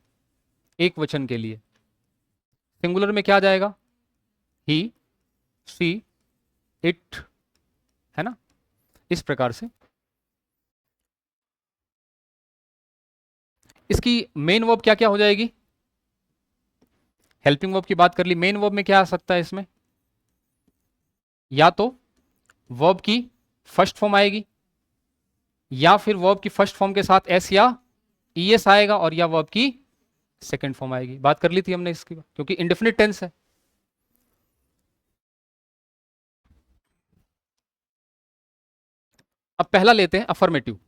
एक वचन के लिए। सिंगुलर में क्या आ जाएगा? ही, सी, इट, है ना, इस प्रकार से। इसकी मेन वर्ब क्या क्या हो जाएगी? हेल्पिंग वर्ब की बात कर ली, मेन वर्ब में क्या आ सकता है इसमें? या तो वर्ब की फर्स्ट फॉर्म आएगी, या फिर वर्ब की फर्स्ट फॉर्म के साथ एस या ईएस आएगा, और या वर्ब की सेकंड फॉर्म आएगी। बात कर ली थी हमने इसकी, क्योंकि इंडेफिनिट टेंस है। अब पहला लेते हैं अफर्मेटिव,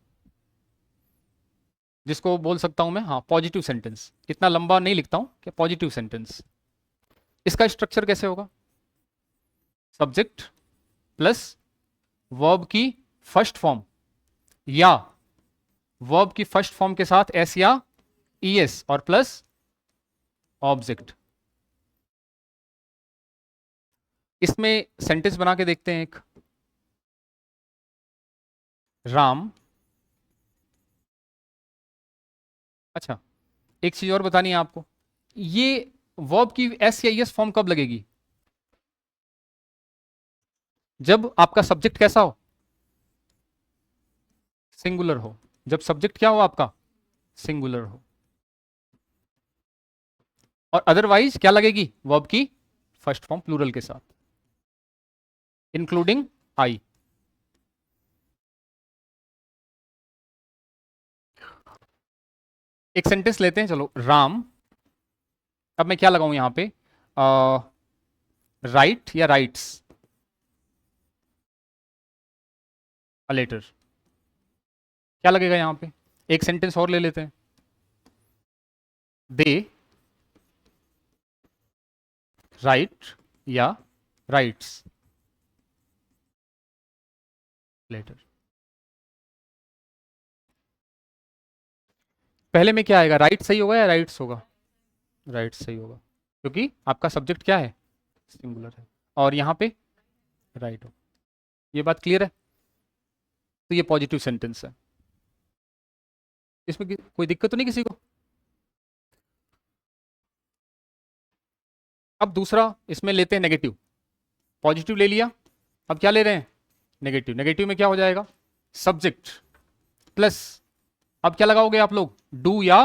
जिसको बोल सकता हूं मैं, हाँ, पॉजिटिव सेंटेंस। इतना लंबा नहीं लिखता हूं कि पॉजिटिव सेंटेंस। इसका स्ट्रक्चर कैसे होगा? सब्जेक्ट प्लस वर्ब की फर्स्ट फॉर्म, या वर्ब की फर्स्ट फॉर्म के साथ एस या ईएस, और प्लस ऑब्जेक्ट। इसमें सेंटेंस बना के देखते हैं एक। राम, अच्छा, एक चीज और बतानी है आपको, ये वर्ब की एस या ईएस फॉर्म कब लगेगी? जब आपका सब्जेक्ट कैसा हो? सिंगुलर हो। जब सब्जेक्ट क्या हो आपका? सिंगुलर हो। और अदरवाइज क्या लगेगी? वर्ब की फर्स्ट फॉर्म प्लूरल के साथ, इंक्लूडिंग आई। एक सेंटेंस लेते हैं, चलो, राम। अब मैं क्या लगाऊं यहां पे? राइट या राइट्स? A letter. क्या लगेगा यहां पे? एक सेंटेंस और ले लेते हैं। दे राइट या राइट्स लेटर। पहले में क्या आएगा? राइट सही होगा या राइट्स होगा? राइट सही होगा, क्योंकि आपका सब्जेक्ट क्या है? सिंगुलर है। और यहां पे राइट हो। ये बात क्लियर है? तो ये पॉजिटिव सेंटेंस है। इसमें कोई दिक्कत तो नहीं किसी को? अब दूसरा इसमें लेते हैं नेगेटिव। पॉजिटिव ले लिया, अब क्या ले रहे हैं? नेगेटिव। नेगेटिव में क्या हो जाएगा? सब्जेक्ट प्लस अब क्या लगाओगे आप लोग, डू या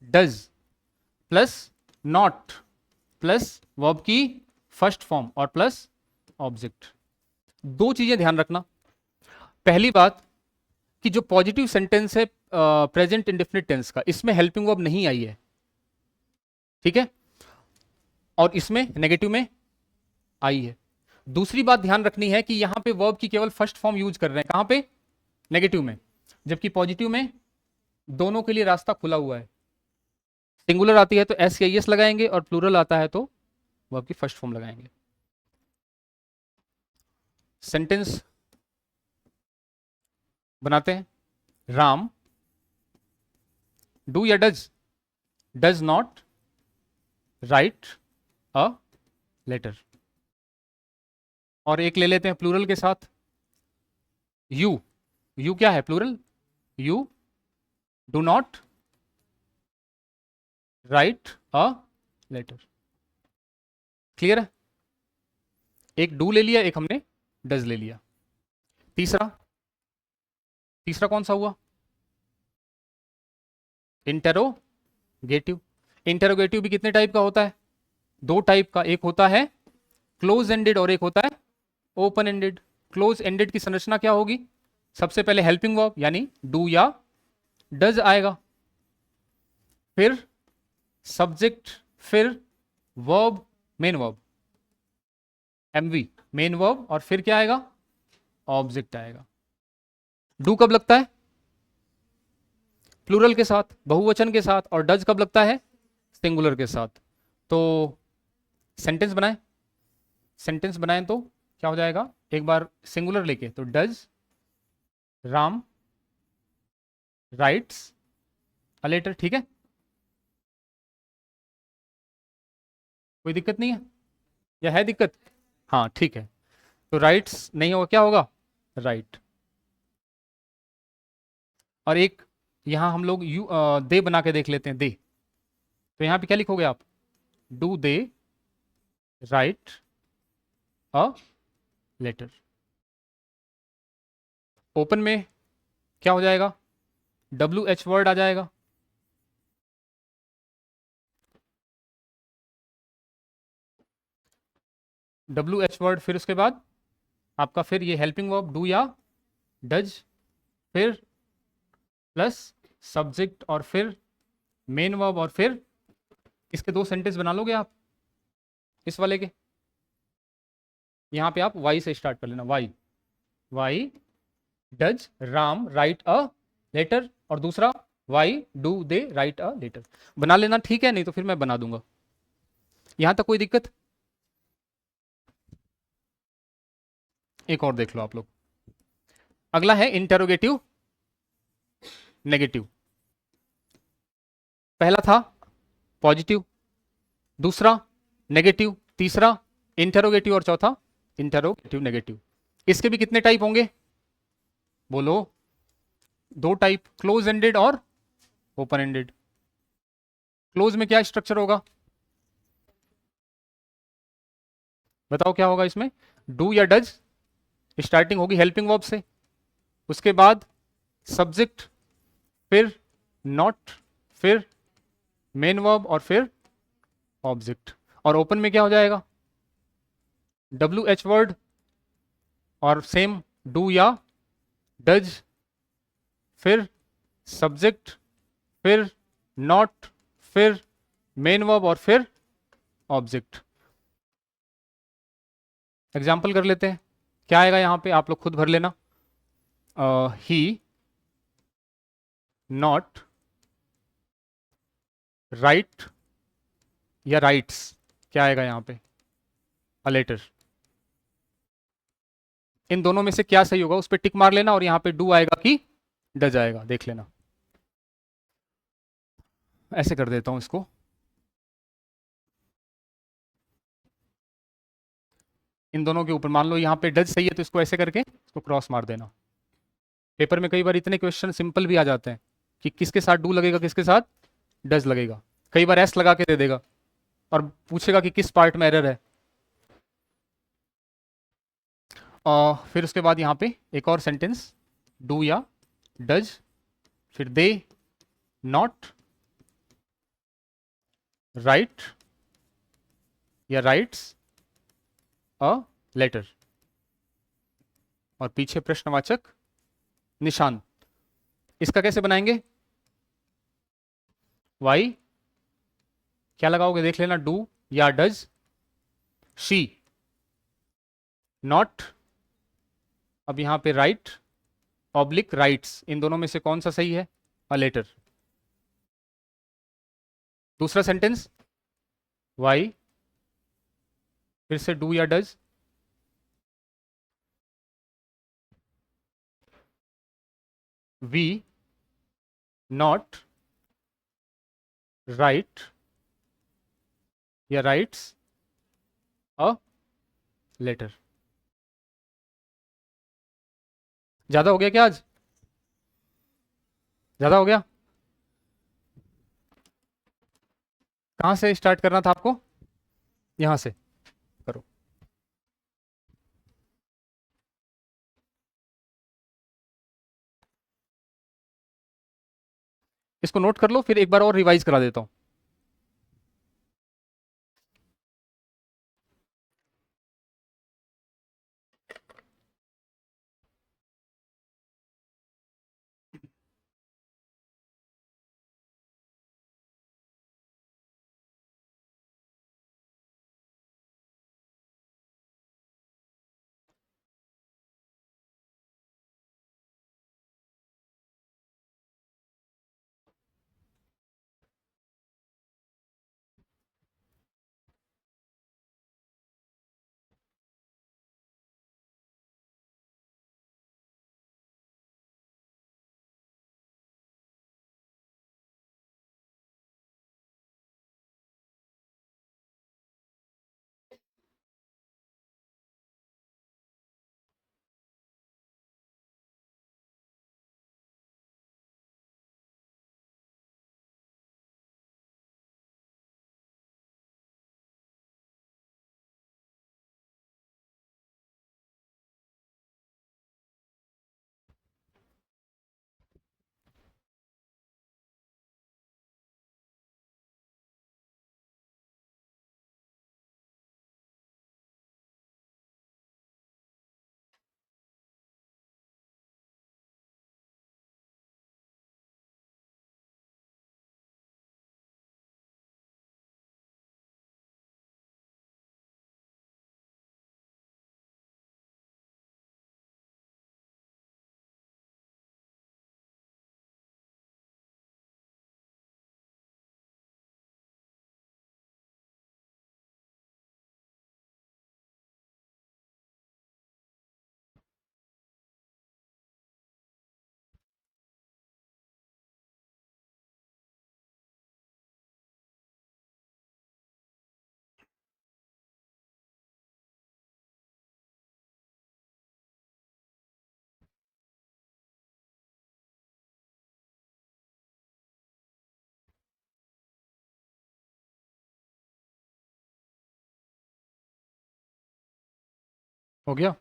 does plus not plus verb की फर्स्ट फॉर्म और प्लस ऑब्जेक्ट। दो चीजें ध्यान रखना। पहली बात कि जो पॉजिटिव सेंटेंस है प्रेजेंट इंडेफिनिट टेंस का, इसमें हेल्पिंग वर्ब नहीं आई है, ठीक है, और इसमें नेगेटिव में आई है। दूसरी बात ध्यान रखनी है कि यहां पे वर्ब की केवल फर्स्ट फॉर्म यूज कर रहे हैं, कहां पे, नेगेटिव में, जबकि पॉजिटिव में दोनों के लिए रास्ता खुला हुआ है। सिंगुलर आती है तो एस या एस लगाएंगे और प्लूरल आता है तो वर्ब की फर्स्ट फॉर्म लगाएंगे। सेंटेंस बनाते हैं। राम डू या does not write a letter. और एक ले लेते हैं प्लूरल के साथ, यू क्या है, plural, you do not write a letter. Clear है? एक डू ले लिया, एक हमने डज ले लिया। तीसरा कौन सा हुआ, इंटेरोगेटिव। इंटेरोगेटिव भी कितने टाइप का होता है, दो टाइप का, एक होता है क्लोज एंडेड और एक होता है ओपन एंडेड। क्लोज एंडेड की संरचना क्या होगी, सबसे पहले हेल्पिंग वर्ब यानी डू या डज आएगा, फिर सब्जेक्ट, फिर verb, main verb, MV main verb, और फिर क्या आएगा, ऑब्जेक्ट आएगा। डू कब लगता है, प्लूरल के साथ, बहुवचन के साथ, और डज कब लगता है, सिंगुलर के साथ। तो सेंटेंस बनाएं तो क्या हो जाएगा, एक बार सिंगुलर लेके, तो does Ram writes a letter. ठीक है, कोई दिक्कत नहीं है या है दिक्कत, हाँ ठीक है। तो राइट्स नहीं होगा, क्या होगा, राइट। और एक यहां हम लोग दे बना के देख लेते हैं, दे। तो यहां पे क्या लिखोगे आप, do they write a letter. Open में क्या हो जाएगा, WH वर्ड आ जाएगा, WH वर्ड, फिर उसके बाद आपका फिर ये हेल्पिंग वर्ब डू या डज, फिर प्लस सब्जेक्ट, और फिर मेन वर्ब, और फिर इसके दो सेंटेंस बना लोगे आप इस वाले के। यहां पे आप वाई से स्टार्ट कर लेना, why does Ram write a letter, और दूसरा why do they write a letter. बना लेना, ठीक है, नहीं तो फिर मैं बना दूंगा। यहां तक कोई दिक्कत, एक और देख लो आप लोग। अगला है इंटेरोगेटिव नेगेटिव। पहला था पॉजिटिव, दूसरा नेगेटिव, तीसरा इंटेरोगेटिव, और चौथा इंटेरोगेटिव नेगेटिव। इसके भी कितने टाइप होंगे, बोलो, दो टाइप, क्लोज एंडेड और ओपन एंडेड। क्लोज में क्या स्ट्रक्चर होगा, बताओ क्या होगा इसमें, डू या डज, स्टार्टिंग होगी हेल्पिंग वर्ब से, उसके बाद सब्जेक्ट, फिर नॉट, फिर मेन वर्ब, और फिर ऑब्जेक्ट। और ओपन में क्या हो जाएगा, WH वर्ड, और सेम डू या डज, फिर सब्जेक्ट, फिर नॉट, फिर मेन वर्ब, और फिर ऑब्जेक्ट। एग्जाम्पल कर लेते हैं, क्या आएगा यहां पे, आप लोग खुद भर लेना। ही नॉट राइट या राइट्स, क्या आएगा यहां पे, अ लेटर। इन दोनों में से क्या सही होगा उस पर टिक मार लेना, और यहां पे डू आएगा कि डज आएगा, देख लेना। ऐसे कर देता हूं इसको, इन दोनों के ऊपर मान लो यहां पे डज सही है, तो इसको ऐसे करके इसको क्रॉस मार देना। पेपर में कई बार इतने क्वेश्चन सिंपल भी आ जाते हैं कि किसके साथ डू लगेगा, किसके साथ डज लगेगा, कई बार एस लगा के दे देगा और पूछेगा कि किस पार्ट में एरर है। और फिर उसके बाद यहाँ पे एक और सेंटेंस, डू या डज फिर दे नॉट राइट या राइट्स अ लेटर, और पीछे प्रश्नवाचक निशान। इसका कैसे बनाएंगे? वाई क्या लगाओगे देख लेना, डू या डज। शी नॉट, अब यहां पे राइट ऑब्लिक राइट्स, इन दोनों में से कौन सा सही है? A letter. दूसरा सेंटेंस, वाई फिर से डू या डज। वी नॉट राइट या राइट्स अ लेटर। ज्यादा हो गया क्या आज? ज्यादा हो गया? कहां से स्टार्ट करना था आपको? यहां से करो। इसको नोट कर लो, फिर एक बार और रिवाइज करा देता हूं। हो गया?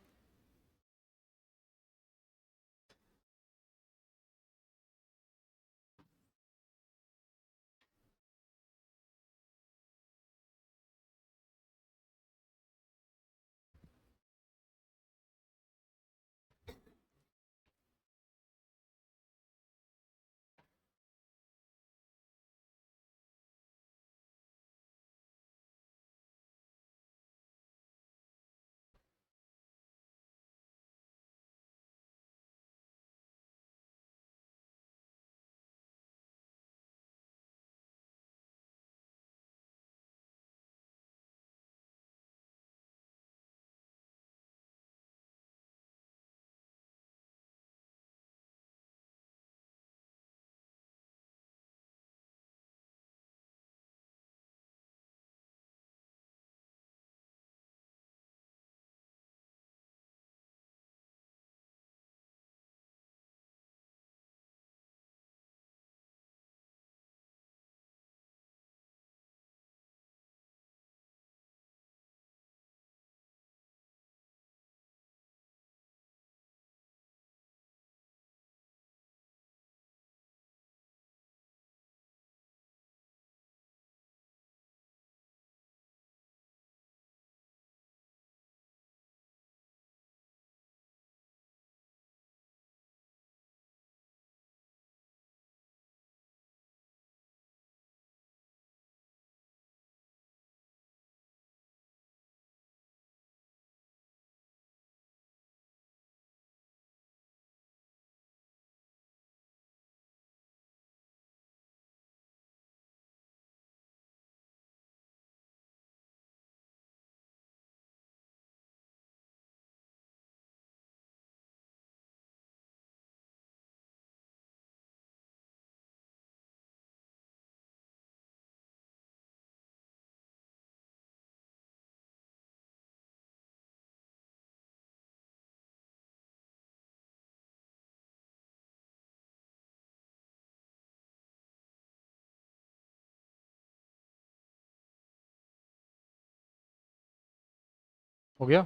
हो गया।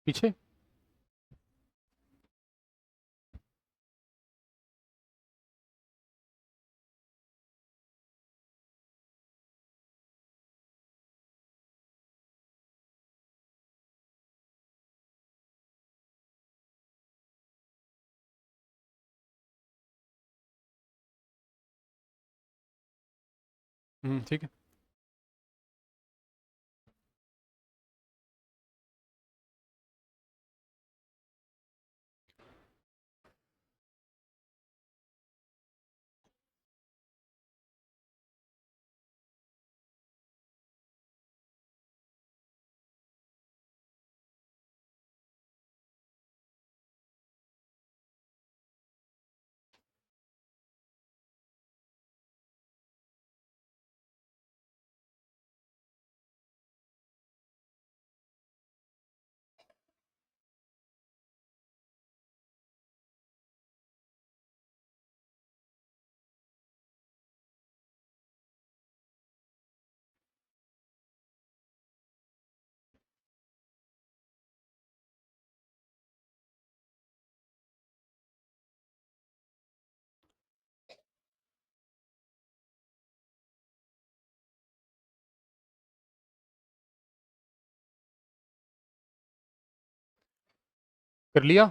पीछे। ठीक है। कर लिया।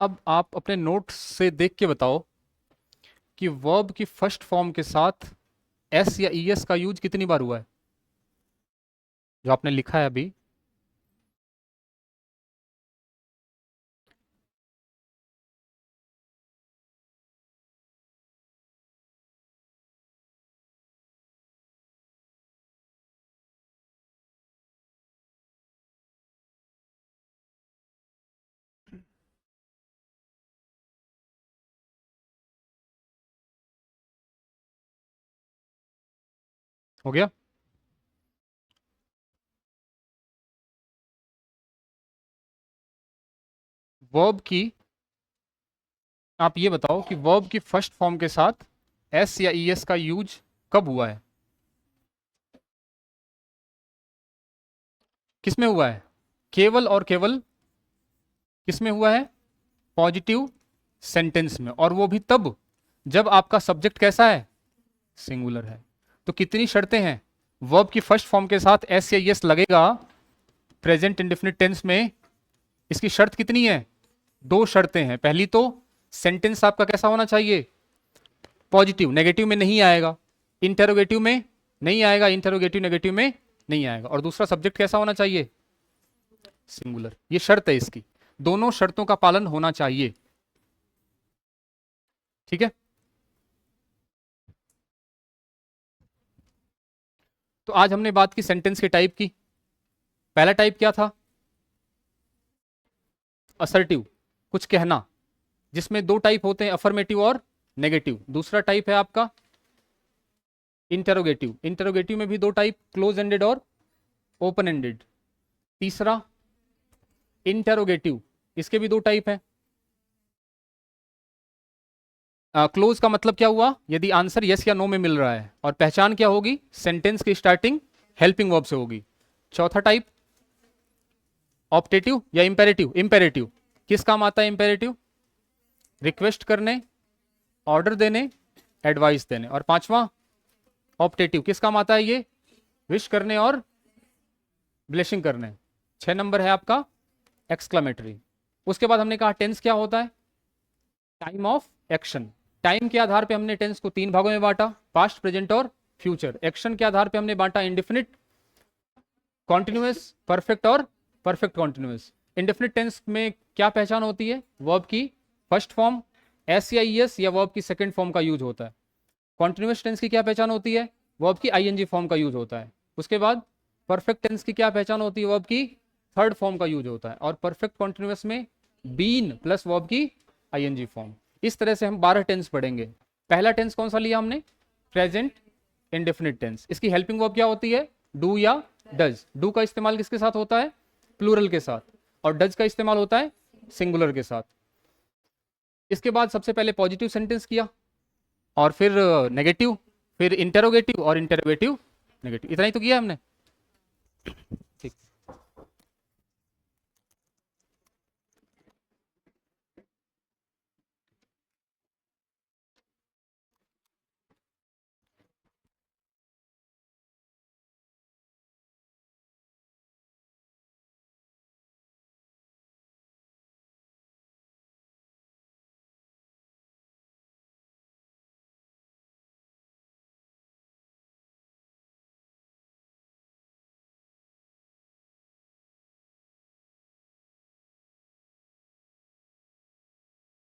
अब आप अपने नोट्स से देख के बताओ कि वर्ब की फर्स्ट फॉर्म के साथ एस या ईएस का यूज कितनी बार हुआ है, जो आपने लिखा है अभी। हो गया। वर्ब की, आप ये बताओ कि वर्ब की फर्स्ट फॉर्म के साथ एस या ईएस का यूज कब हुआ है, किसमें हुआ है, केवल और केवल किसमें हुआ है, पॉजिटिव सेंटेंस में, और वो भी तब जब आपका सब्जेक्ट कैसा है, सिंगुलर है। तो कितनी शर्तें हैं, वर्ब की फर्स्ट फॉर्म के साथ एस या यस लगेगा प्रेजेंट इंडेफिनिट टेंस में, इसकी शर्त कितनी है, दो शर्तें हैं। पहली तो सेंटेंस आपका कैसा होना चाहिए, पॉजिटिव, नेगेटिव में नहीं आएगा, इंटेरोगेटिव में नहीं आएगा, इंटेरोगेटिव नेगेटिव में नहीं आएगा, और दूसरा सब्जेक्ट कैसा होना चाहिए, सिंगुलर। ये शर्त है इसकी, दोनों शर्तों का पालन होना चाहिए। ठीक है। तो आज हमने बात की सेंटेंस के टाइप की। पहला टाइप क्या था, असर्टिव, कुछ कहना, जिसमें दो टाइप होते हैं, अफर्मेटिव और नेगेटिव। दूसरा टाइप है आपका इंटेरोगेटिव, इंटेरोगेटिव में भी दो टाइप, क्लोज एंडेड और ओपन एंडेड। तीसरा इंटेरोगेटिव, इसके भी दो टाइप है। क्लोज का मतलब क्या हुआ, यदि आंसर यस या नो में मिल रहा है, और पहचान क्या होगी, सेंटेंस की स्टार्टिंग हेल्पिंग वर्ब से होगी। चौथा टाइप ऑप्टेटिव या इंपेरेटिव, इंपेरेटिव किस काम आता है, इंपेरेटिव रिक्वेस्ट करने, ऑर्डर देने, एडवाइस देने। और पांचवा ऑप्टेटिव, किस काम आता है ये? विश करने और ब्लेसिंग करने। 6 नंबर है आपका एक्सक्लेमेटरी। उसके बाद हमने कहा टेंस क्या होता है? Time of action. टाइम के आधार पे हमने टेंस को 3 भागों में बांटा, पास्ट, प्रेजेंट और फ्यूचर। एक्शन के आधार पे हमने बांटा इंडेफिनिट, कॉन्टिन्यूअस, परफेक्ट और परफेक्ट कॉन्टिन्यूअस। इंडेफिनिट टेंस में क्या पहचान होती है? वर्ब की फर्स्ट फॉर्म एस या ईएस या वर्ब की सेकंड फॉर्म का यूज होता है। कॉन्टिन्यूअस टेंस की क्या पहचान होती है? वर्ब की आईएनजी फॉर्म का यूज होता है। उसके बाद परफेक्ट टेंस की क्या पहचान होती है? वर्ब की थर्ड फॉर्म का यूज होता है। और परफेक्ट कॉन्टिन्यूअस में बीन प्लस वर्ब की आईएनजी फॉर्म। इस तरह से हम 12 टेंस पढ़ेंगे। पहला टेंस कौन सा लिया हमने? Present indefinite tense. इसकी हेल्पिंग वर्ब क्या होती है? डू या डज। डू का इस्तेमाल किसके साथ होता है? प्लूरल के साथ। और डज का इस्तेमाल होता है सिंगुलर के साथ। इसके बाद सबसे पहले पॉजिटिव सेंटेंस किया, और फिर नेगेटिव, फिर इंटेरोगेटिव और इंटेरोगेटिव नेगेटिव। इतना ही तो किया हमने।